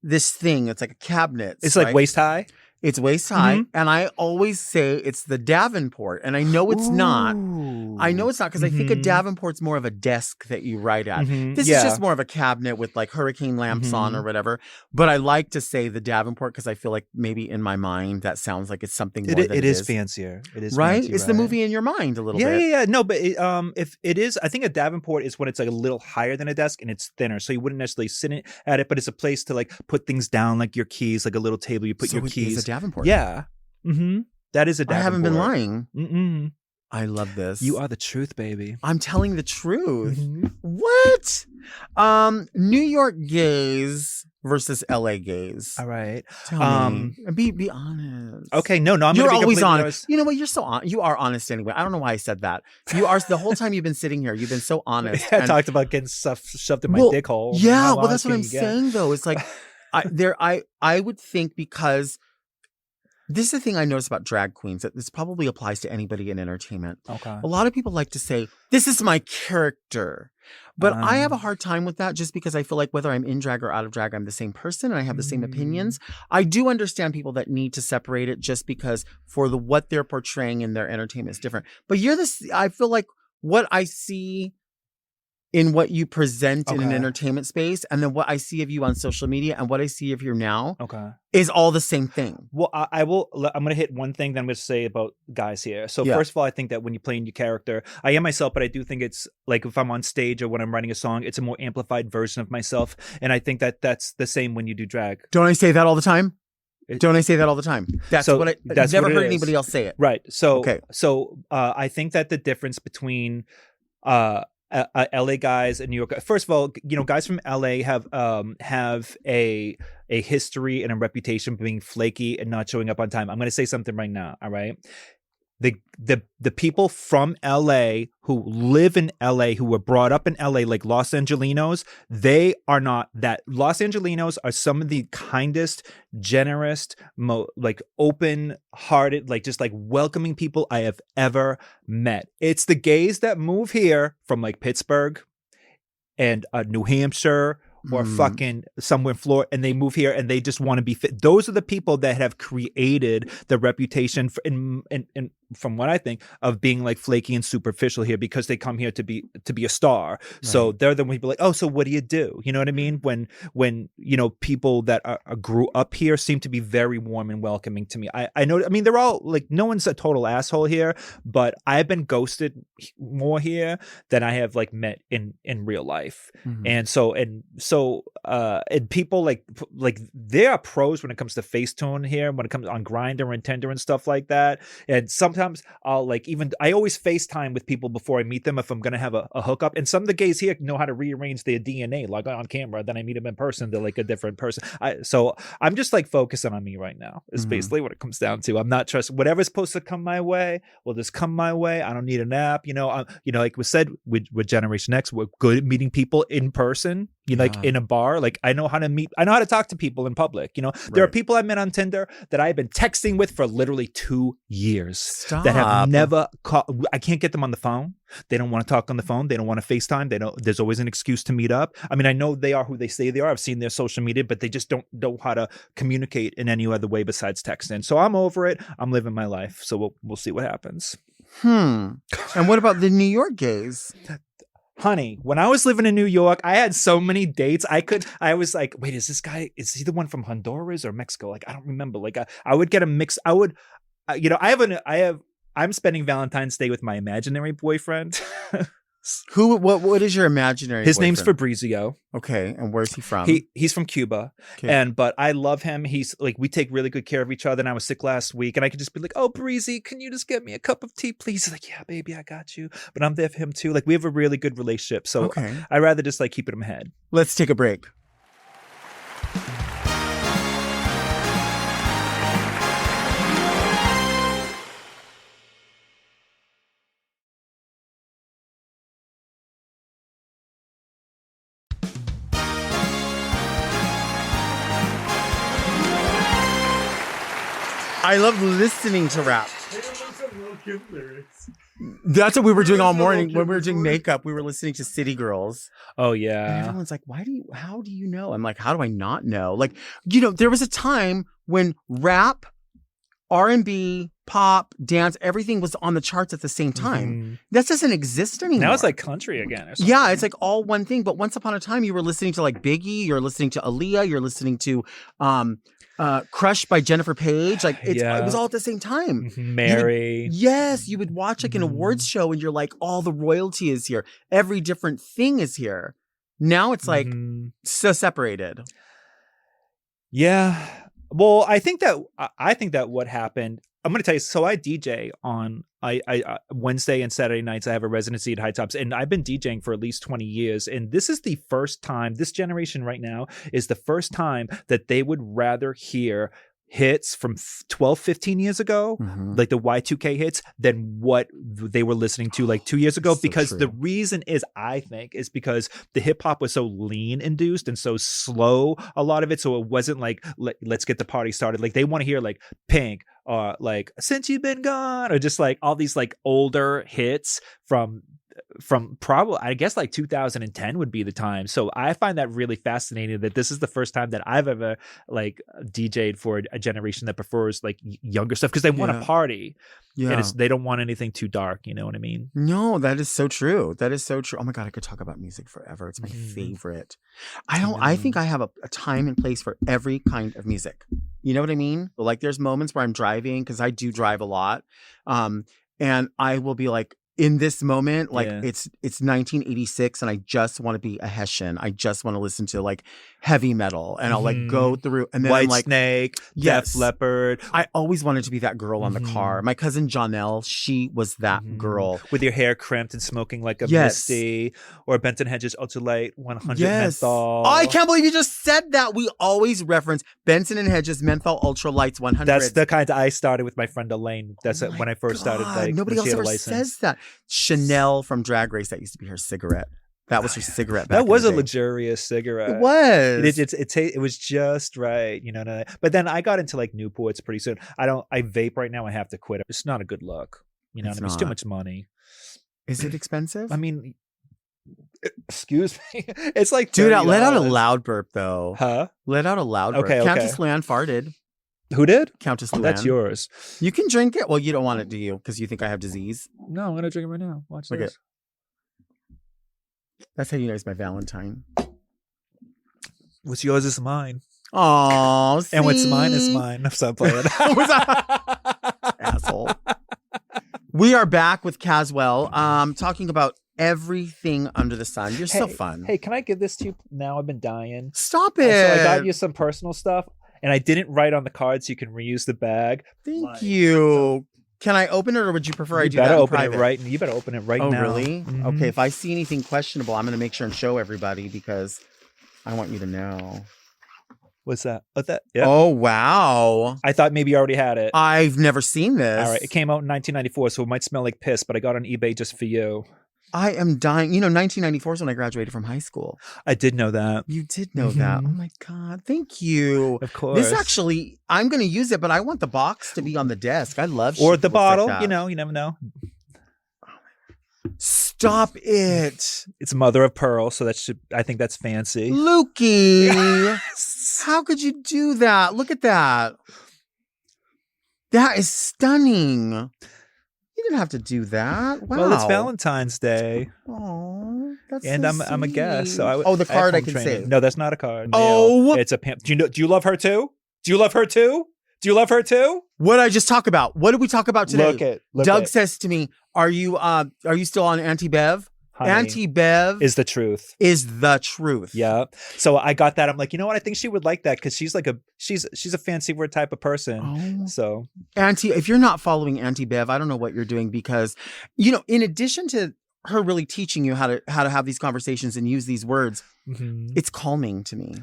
this thing. It's like a cabinet. It's like waist high. It's waist high, and I always say it's the Davenport, and I know it's not. I know it's not because I think a Davenport's more of a desk that you write at. This is just more of a cabinet with like hurricane lamps on or whatever. But I like to say the Davenport because I feel like maybe in my mind that sounds like it's something more than it is fancier. It is right. fancy, it's the movie in your mind a little bit. Yeah. No, but if it is, I think a Davenport is when it's like a little higher than a desk and it's thinner, so you wouldn't necessarily sit at it, but it's a place to like put things down, like your keys, like a little table you put your keys. It's a Davenport. Yeah. That is a Davenport. I haven't been lying. I love this. You are the truth, baby. I'm telling the truth. What? New York gays versus LA gays. All right. Tell me. Be honest. Okay. No. I'm You're gonna be always completely honest. You know what? You're so honest. You are honest anyway. I don't know why I said that. You are the whole time you've been sitting here. You've been so honest. I talked about getting stuff shoved in my dick hole. Yeah. Well, that's what I'm saying though. It's like I would think because. This is the thing I notice about drag queens, that this probably applies to anybody in entertainment. Okay. A lot of people like to say, this is my character. But I have a hard time with that just because I feel like whether I'm in drag or out of drag, I'm the same person and I have the same opinions. I do understand people that need to separate it just because for what they're portraying in their entertainment is different. But I feel like what I see in what you present in an entertainment space and then what I see of you on social media and what I see of you now is all the same thing. Well, I'm going to hit one thing that I'm going to say about guys here. So first of all, I think that when you play in your character, I am myself, but I do think it's like if I'm on stage or when I'm writing a song, it's a more amplified version of myself. And I think that that's the same when you do drag. Don't I say that all the time? Don't I say that all the time? That's what I've never heard anybody else say it. Right. So, I think that the difference between, LA guys and New York. First of all, guys from LA have a history and a reputation for being flaky and not showing up on time. I'm going to say something right now. All right. The people from LA who live in LA, who were brought up in LA, like Los Angelinos, they are not that. Los Angelinos are some of the kindest, generous, like open-hearted, like just like welcoming people I have ever met. It's the gays that move here from like Pittsburgh and New Hampshire or fucking somewhere in Florida, and they move here and they just want to be fit. Those are the people that have created the reputation from what I think of being like flaky and superficial here because they come here to be a star. Right. So they're the people like, oh, so what do? You know what I mean? When people that grew up here seem to be very warm and welcoming to me. I know. I mean, they're all like, no one's a total asshole here, but I've been ghosted more here than I have like met in real life. And so and people like they are pros when it comes to Facetune here, when it comes on Grindr and Tinder and stuff like that. And sometimes I'll I always FaceTime with people before I meet them if I'm going to have a hookup. And some of the gays here know how to rearrange their DNA, like on camera. Then I meet them in person. They're like a different person. So I'm just like focusing on me right now is basically what it comes down to. I'm not trusting whatever's supposed to come my way will just come my way. I don't need an app. Like we said, with Generation X, we're good at meeting people in person. Like in a bar, like I know how to talk to people in public. There are people I met on Tinder that I've been texting with for literally 2 years that have never called. I can't get them on the phone. They don't want to talk on the phone. They don't want to FaceTime. There's always an excuse to meet up. I mean, I know they are who they say they are. I've seen their social media, but they just don't know how to communicate in any other way besides texting. So I'm over it. I'm living my life. So we'll see what happens. And what about the New York gays? Honey, when I was living in New York, I had so many dates. I was like, wait, is he the one from Honduras or Mexico? Like, I don't remember. Like, I would get a mix. I'm spending Valentine's Day with my imaginary boyfriend. What is your imaginary His boyfriend? name's Fabrizio. Okay, and where's he from? He's from Cuba. Okay. But I love him. He's like, we take really good care of each other. And I was sick last week and I could just be like, oh, Breezy, can you just get me a cup of tea, please? He's like, yeah, baby, I got you. But I'm there for him too. Like, we have a really good relationship. So I'd rather just like keep it in my head. Let's take a break. I love listening to rap. That's what we were doing all morning when we were doing makeup. We were listening to City Girls. Oh And yeah. everyone's like, how do you know? I'm like, how do I not know? Like, there was a time when rap, R&B, pop, dance, everything was on the charts at the same time. Mhm. That doesn't exist anymore. Now it's like country again or something. Yeah, it's like all one thing. But once upon a time, you were listening to like Biggie, you're listening to Aaliyah, you're listening to Crush by Jennifer Page. Like it was all at the same time. Mary. You would watch like an awards show and you're like, all the royalty is here. Every different thing is here. Now it's like so separated. Yeah. Well, I think that what happened, I'm going to tell you, so I DJ on I Wednesday and Saturday nights. I have a residency at High Tops, and I've been DJing for at least 20 years. And this is the first time, this generation right now is the first time that they would rather hear hits from 12, 15 years ago, like the Y2K hits, than what they were listening to like 2 years ago. So because true. the reason is, I think, is because the hip hop was so lean induced and so slow, a lot of it. So it wasn't like, let's get the party started. Like they want to hear like Pink or like Since You've Been Gone, or just like all these like older hits from probably, I guess, like 2010 would be the time. So I find that really fascinating that this is the first time that I've ever like DJ'd for a generation that prefers like younger stuff, because they want to party. Yeah. And they don't want anything too dark. You know what I mean? No, that is so true. That is so true. Oh my God, I could talk about music forever. It's my favorite. I think I have a time and place for every kind of music. You know what I mean? Like there's moments where I'm driving, because I do drive a lot. And I will be like, in this moment, like it's 1986 and I just want to be a Hessian. I just want to listen to like heavy metal, and I'll like go through, and then White I'm like, Snake, Def Leppard. I always wanted to be that girl on the car. My cousin Janelle, she was that girl. With your hair crimped and smoking like a Misty, or Benton Hedges Ultralight 100 Menthol. Oh, I can't believe you just said that. We always reference Benson and Hedges Menthol Ultralights 100. That's the kind I started with my friend Elaine. That's when I first started. Like, nobody else ever says that. Chanel from Drag Race, that used to be her cigarette. That was her cigarette. Back that was in a the day. luxurious cigarette. It was. It was just right, you know. But then I got into like Newports pretty soon. I vape right now. I have to quit. It's not a good look. You know what I mean? It's too much money. Is it expensive? I mean, excuse me. It's like dude, $30. let out a loud burp though. Huh? Let out a loud burp. Okay. Countess Luann farted. Who did? Countess Luann. That's yours. You can drink it. Well, you don't want it, do you? Because you think I have disease. No, I'm gonna drink it right now. Watch this. That's how you know it's my Valentine. What's yours is mine. Oh, and what's mine is mine. I'm so playing. Asshole. We are back with Cazwell, talking about everything under the sun. You're so fun. Hey, can I give this to you now? I've been dying. Stop it. So I got you some personal stuff, and I didn't write on the card so you can reuse the bag. Thank you. Can I open it, or would you prefer I do that in private? You better open it right now. Oh, really? Okay, if I see anything questionable, I'm going to make sure and show everybody, because I want you to know. What's that? What's that? Yeah. Oh, wow. I thought maybe you already had it. I've never seen this. All right. It came out in 1994, so it might smell like piss, but I got it on eBay just for you. I am dying. 1994 is when I graduated from high school. I did know that. You did know that. Oh, my God. Thank you. Of course. This actually, I'm going to use it, but I want the box to be on the desk. I love or the bottle. Like you never know. Stop it. It's mother of pearl, so I think that's fancy. Lukey. Yes. How could you do that? Look at that. That is stunning. You didn't have to do that. Wow. Well, it's Valentine's Day. Oh, that's and so I'm a guest. So the card I can save. No, that's not a card. Oh, it's a pimp. Do you love her too? Do you love her too? Do you love her too? What did I just talk about? What did we talk about today? Look Doug says to me, "Are you still on Anti-Bev?" Anti-Bev is the truth. Is the truth. Yeah. So I got that. I'm like, you know what? I think she would like that, because she's like she's a fancy word type of person. Oh. So if you're not following Anti-Bev, I don't know what you're doing, because in addition to her really teaching you how to have these conversations and use these words, it's calming to me.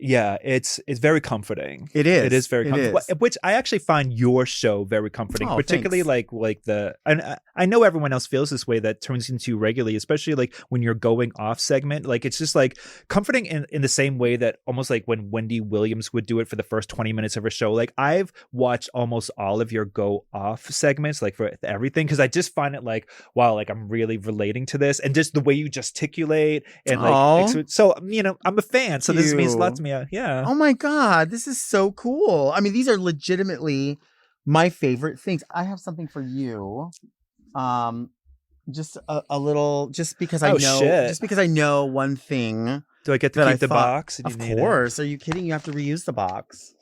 Yeah, it's very comforting. It is. It is very It comforting. is. Which I actually find your show very comforting, Oh, particularly thanks. like the. And I know everyone else feels this way that turns into you regularly, especially like when you're going off segment. Like it's just like comforting in the same way that almost like when Wendy Williams would do it for the first 20 minutes of her show. Like I've watched almost all of your go off segments, like for everything, because I just find it like wow, like I'm really relating to this, and just the way you gesticulate and like Aw. so I'm a fan, so this means a lot You. to me. Yeah. Oh my God, this is so cool. I mean, these are legitimately my favorite things. I have something for you. Just a little, just because I Oh, know, shit. just because I know one thing Do I get to that keep I the thought, box? of course. Are you kidding? You have to reuse the box.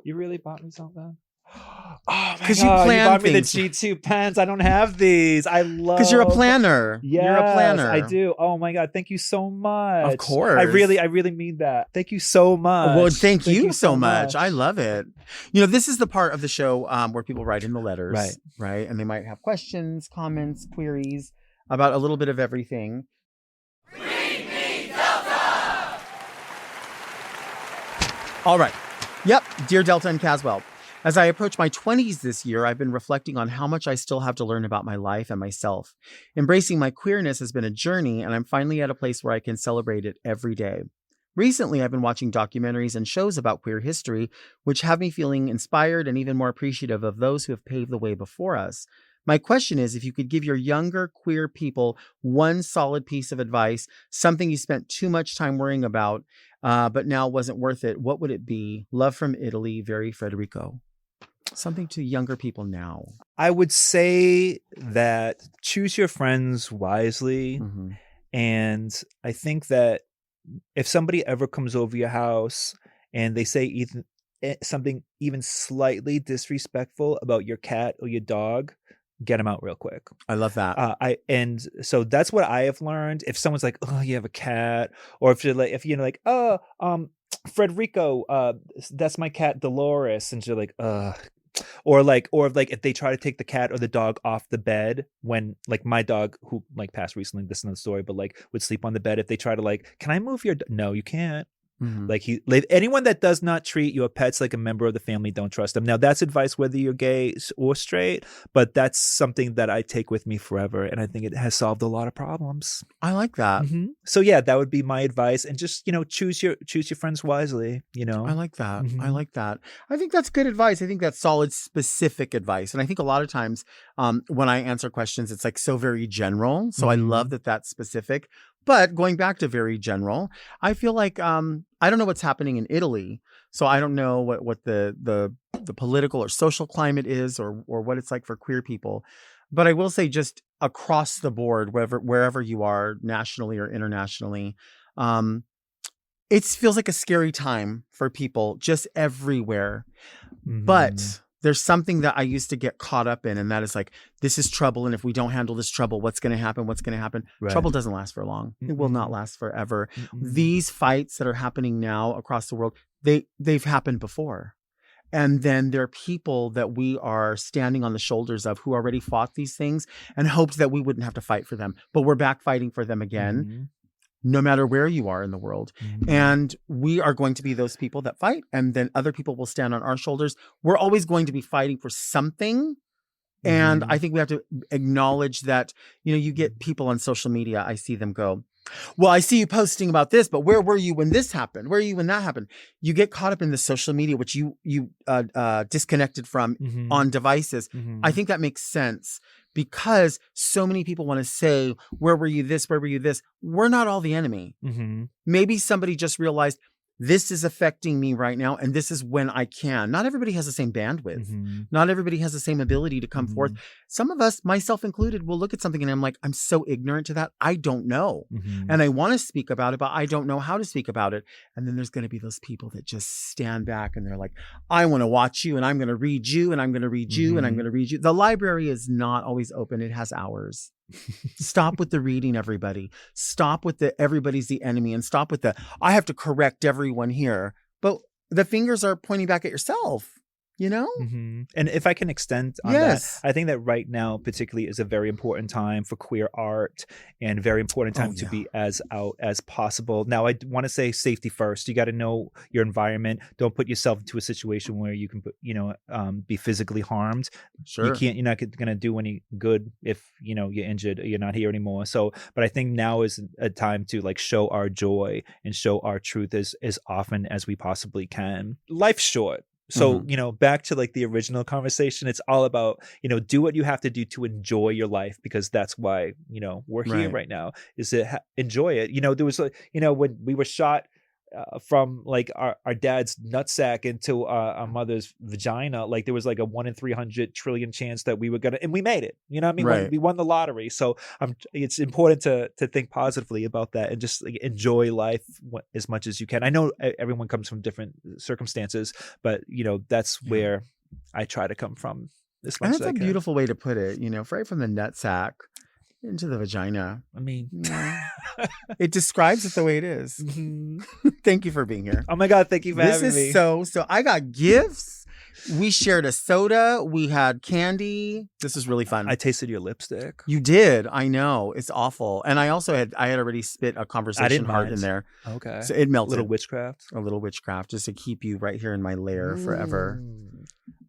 You really bought me something? Oh my 'Cause you god! You plan bought me the things. G2 pens. I don't have these. I love Because you're a planner. Yes, You're a planner. I do. Oh my god! Thank you so much. Of course. I really mean that. Thank you so much. Well, thank you so much. I love it. You know, this is the part of the show where people write in the letters, right? And they might have questions, comments, queries about a little bit of everything. Read me Delta! All right. Yep. Dear Delta and Cazwell, as I approach my 20s this year, I've been reflecting on how much I still have to learn about my life and myself. Embracing my queerness has been a journey, and I'm finally at a place where I can celebrate it every day. Recently, I've been watching documentaries and shows about queer history, which have me feeling inspired and even more appreciative of those who have paved the way before us. My question is, if you could give your younger queer people one solid piece of advice, something you spent too much time worrying about, but now wasn't worth it, what would it be? Love from Italy, Very Federico. Something to younger people now. I would say that choose your friends wisely. Mm-hmm. And I think that if somebody ever comes over your house and they say something even slightly disrespectful about your cat or your dog, get them out real quick. I love that. And so that's what I have learned. If someone's like, "Oh, you have a cat," or if you're like, "Oh, Frederico, that's my cat Dolores," and you're like, or if they try to take the cat or the dog off the bed when like my dog who like passed recently, this is another story, but like would sleep on the bed. If they try to like, "Can I move your no, you can't." Mm-hmm. Like anyone that does not treat your pets like a member of the family, don't trust them. Now that's advice whether you're gay or straight, but that's something that I take with me forever, and I think it has solved a lot of problems. I like that. Mm-hmm. So yeah, that would be my advice, and just choose your friends wisely. I like that. Mm-hmm. I like that. I think that's good advice. I think that's solid, specific advice. And I think a lot of times when I answer questions, it's like so very general. So I love that that's specific. But going back to very general, I feel like I don't know what's happening in Italy, so I don't know what the political or social climate is, or what it's like for queer people. But I will say, just across the board, wherever you are, nationally or internationally, it feels like a scary time for people just everywhere. Mm-hmm. But there's something that I used to get caught up in, and that is like, this is trouble. And if we don't handle this trouble, what's going to happen? What's going to happen? Right. Trouble doesn't last for long. Mm-hmm. It will not last forever. Mm-hmm. These fights that are happening now across the world, they've happened before. And then there are people that we are standing on the shoulders of who already fought these things and hoped that we wouldn't have to fight for them. But we're back fighting for them again. Mm-hmm. No matter where you are in the world. Mm-hmm. And we are going to be those people that fight. And then other people will stand on our shoulders. We're always going to be fighting for something. And I think we have to acknowledge that, you get people on social media. I see them go, well, I see you posting about this, but where were you when this happened? Where were you when that happened? You get caught up in the social media, which you disconnected from on devices. Mm-hmm. I think that makes sense. Because so many people want to say, where were you this? Where were you this? We're not all the enemy. Mm-hmm. Maybe somebody just realized this is affecting me right now. And this is when I can. Not everybody has the same bandwidth. Mm-hmm. Not everybody has the same ability to come forth. Some of us, myself included, will look at something and I'm like, I'm so ignorant to that. I don't know. Mm-hmm. And I want to speak about it, but I don't know how to speak about it. And then there's going to be those people that just stand back and they're like, I want to watch you and I'm going to read you and I'm going to read you and I'm going to read you. The library is not always open. It has hours. Stop with the reading, everybody. Stop with the everybody's the enemy, and stop with the I have to correct everyone here. But the fingers are pointing back at yourself. you know? Mm-hmm. And if I can extend on Yes. that, I think that right now particularly is a very important time for queer art and very important time to be as out as possible. Now, I want to say safety first. You got to know your environment. Don't put yourself into a situation where you can, be physically harmed. Sure. You're not going to do any good if, you're injured or you're not here anymore. So, but I think now is a time to like show our joy and show our truth as often as we possibly can. Life's short. So, back to like the original conversation, it's all about, do what you have to do to enjoy your life, because that's why, we're here right now, is to enjoy it. There was like, when we were shot from like our dad's nutsack into our mother's vagina, like there was like a 1 in 300 trillion chance that we were gonna, and we made it. You know what I mean? Right. We won the lottery. So it's important to think positively about that and just like, enjoy life as much as you can. I know everyone comes from different circumstances, but that's where I try to come from as much And as that's I a can. beautiful way to put it, right from the nutsack into the vagina. I mean, it describes it the way it is. Thank you for being here. Oh my God, thank you for having me. This is so I got gifts. We shared a soda. We had candy. This was really fun. I tasted your lipstick. You did. I know. It's awful. And I also had already spit a conversation heart mind. in there. Okay. So it melted. A little witchcraft Just to keep you right here in my lair forever.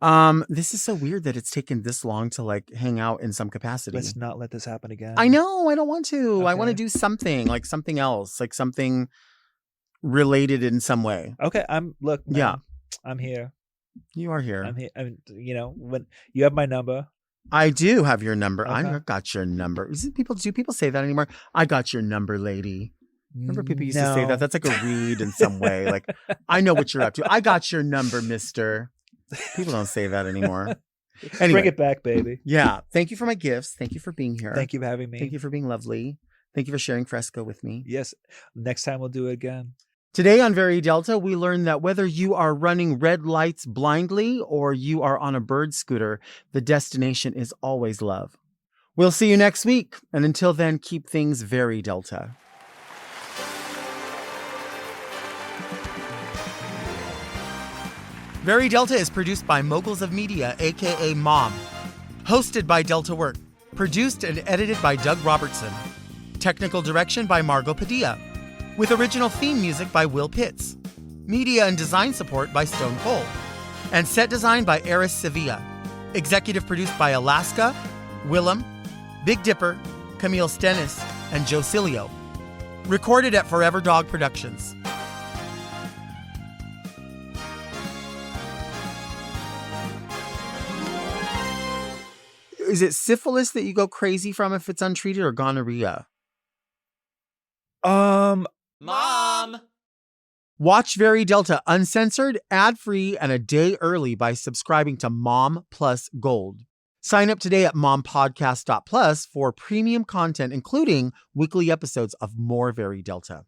Mm. This is so weird that it's taken this long to like hang out in some capacity. Let's not let this happen again. I know. I don't want to. Okay. I want to do something, like something else, like something related in some way. Okay. I'm here. You are here. I'm here. When you have my number. I do have your number. Okay. I got your number. Do people say that anymore? I got your number, lady. Remember people used to say that? That's like a read in some way. Like, I know what you're up to. I got your number, mister. People don't say that anymore. Anyway. Bring it back, baby. Yeah. Thank you for my gifts. Thank you for being here. Thank you for having me. Thank you for being lovely. Thank you for sharing Fresco with me. Yes. Next time we'll do it again. Today on Very Delta, we learned that whether you are running red lights blindly or you are on a bird scooter, the destination is always love. We'll see you next week. And until then, keep things very Delta. Very Delta is produced by Moguls of Media, aka Mom. Hosted by Delta Work. Produced and edited by Doug Robertson. Technical direction by Margot Padilla. With original theme music by Will Pitts. Media and design support by Stone Cold. And set design by Eris Sevilla. Executive produced by Alaska, Willem, Big Dipper, Camille Stennis, and Joe Cilio. Recorded at Forever Dog Productions. Is it syphilis that you go crazy from if it's untreated, or gonorrhea? Mom! Watch Very Delta uncensored, ad-free, and a day early by subscribing to Mom Plus Gold. Sign up today at mompodcast.plus for premium content, including weekly episodes of more Very Delta.